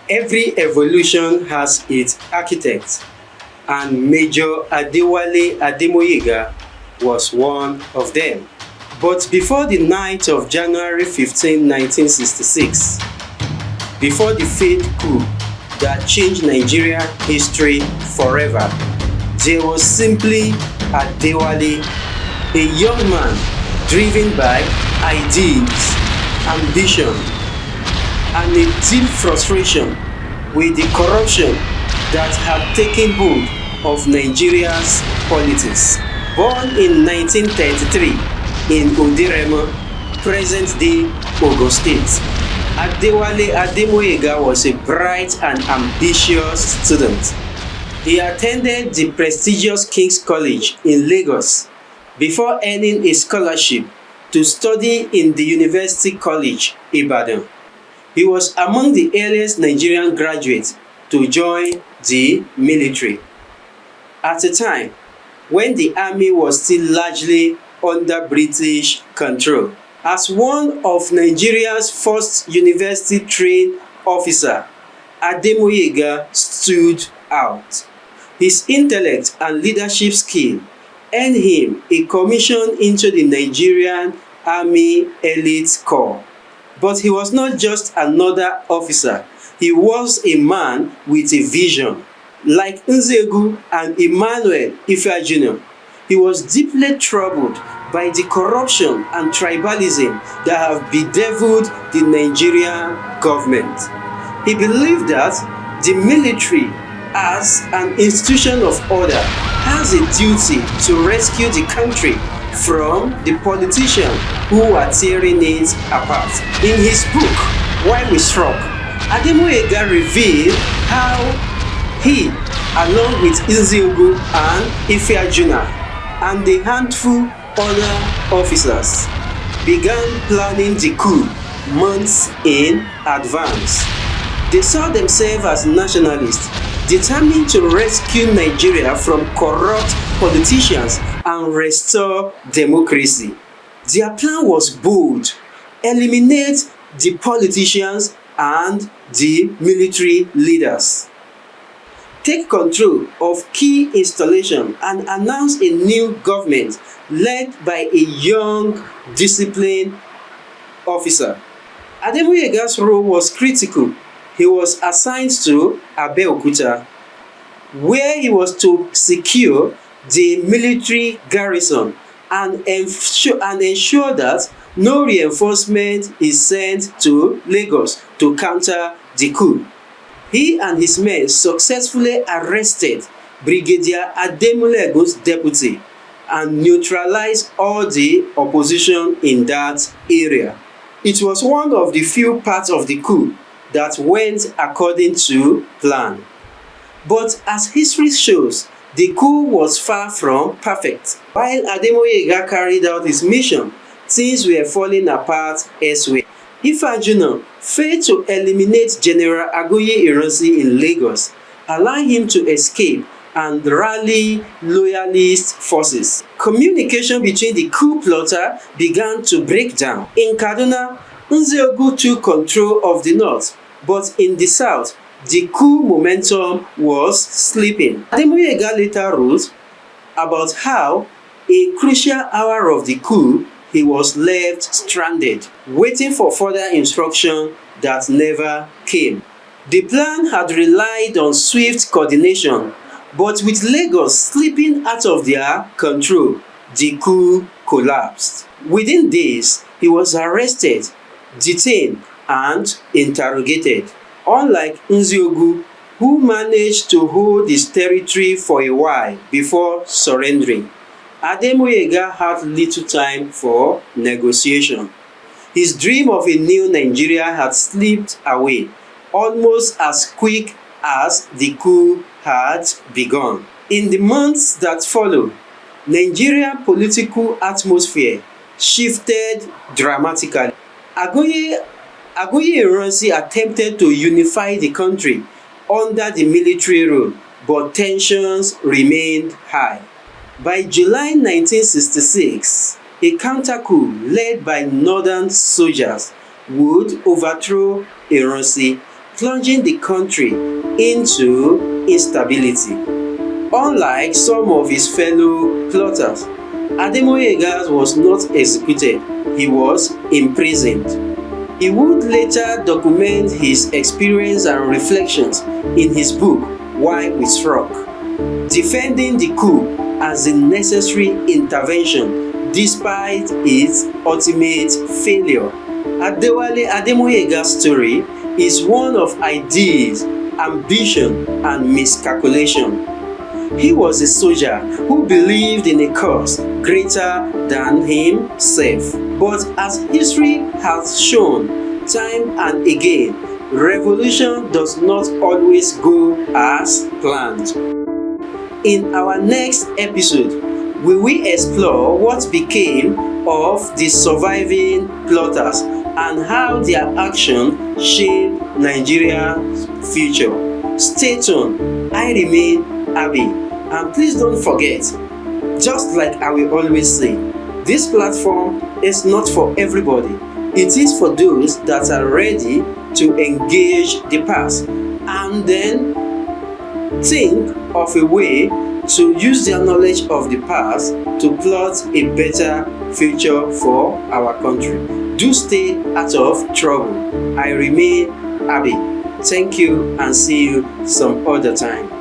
Every evolution has its architect, and Major Ademoyega was one of them. But before the night of January 15, 1966, before the failed coup that changed Nigeria history forever, there was simply Adewale, a young man driven by ideals, ambition, and a deep frustration with the corruption that had taken hold of Nigeria's politics. Born in 1933 in Oderema, present-day Ogun State, Adewale Ademoyega was a bright and ambitious student. He attended the prestigious King's College in Lagos before earning a scholarship to study in the University College, Ibadan. He was among the earliest Nigerian graduates to join the military. At a time when the army was still largely under British control. As one of Nigeria's first university-trained officers, Ademoyega stood out. His intellect and leadership skill earned him a commission into the Nigerian Army Elite Corps. But he was not just another officer, he was a man with a vision. Like Nzegu and Emmanuel Ife Jr., he was deeply troubled by the corruption and tribalism that have bedeviled the Nigerian government. He believed that the military, as an institution of order, has a duty to rescue the country from the politicians who are tearing it apart. In his book, Why We Struck, Ademoyega revealed how he, along with Nzegu and Ife Jr., and a handful other officers, began planning the coup months in advance. They saw themselves as nationalists, determined to rescue Nigeria from corrupt politicians and restore democracy. Their plan was bold: eliminate the politicians and the military leaders, take control of key installations, and announce a new government led by a young, disciplined officer. Ademoyega's role was critical. He was assigned to Abeokuta, where he was to secure the military garrison and ensure that no reinforcement is sent to Lagos to counter the coup. He and his men successfully arrested Brigadier Ademolego's deputy and neutralized all the opposition in that area. It was one of the few parts of the coup that went according to plan. But as history shows, the coup was far from perfect. While Ademoyega carried out his mission, things were falling apart elsewhere. Ife Jr. failed to eliminate General Agoye Ironsi in Lagos, allowing him to escape and rally loyalist forces. Communication between the coup plotter began to break down. In Kaduna, Nzegu took control of the north, but in the south, the coup momentum was slipping. Ademoyega later wrote about how, a crucial hour of the coup, he was left stranded, waiting for further instruction that never came. The plan had relied on swift coordination, but with Lagos slipping out of their control, the coup collapsed. Within days, he was arrested, detained, and interrogated. Unlike Nzegu, who managed to hold his territory for a while before surrendering, Ademoyega had little time for negotiation. His dream of a new Nigeria had slipped away almost as quick as the coup had begun. In the months that followed, Nigeria's political atmosphere shifted dramatically. Agoye Ironsi attempted to unify the country under the military rule, but tensions remained high. By July 1966, a counter-coup led by northern soldiers would overthrow Ironsi plunging the country into instability. Unlike some of his fellow plotters, Ademoyega was not executed, he was imprisoned. He would later document his experience and reflections in his book Why We Struck, defending the coup as a necessary intervention despite its ultimate failure. Ademoyega's story is one of ideas, ambition, and miscalculation. He was a soldier who believed in a cause greater than himself. But as history has shown time and again, revolution does not always go as planned. In our next episode, we will explore what became of the surviving plotters and how their action shaped Nigeria's future. Stay tuned. I remain Abi, and please don't forget, just like I will always say, this platform is not for everybody. It is for those that are ready to engage the past and then think of a way to use their knowledge of the past to plot a better future for our country. Do stay out of trouble. I remain Abi. Thank you and see you some other time.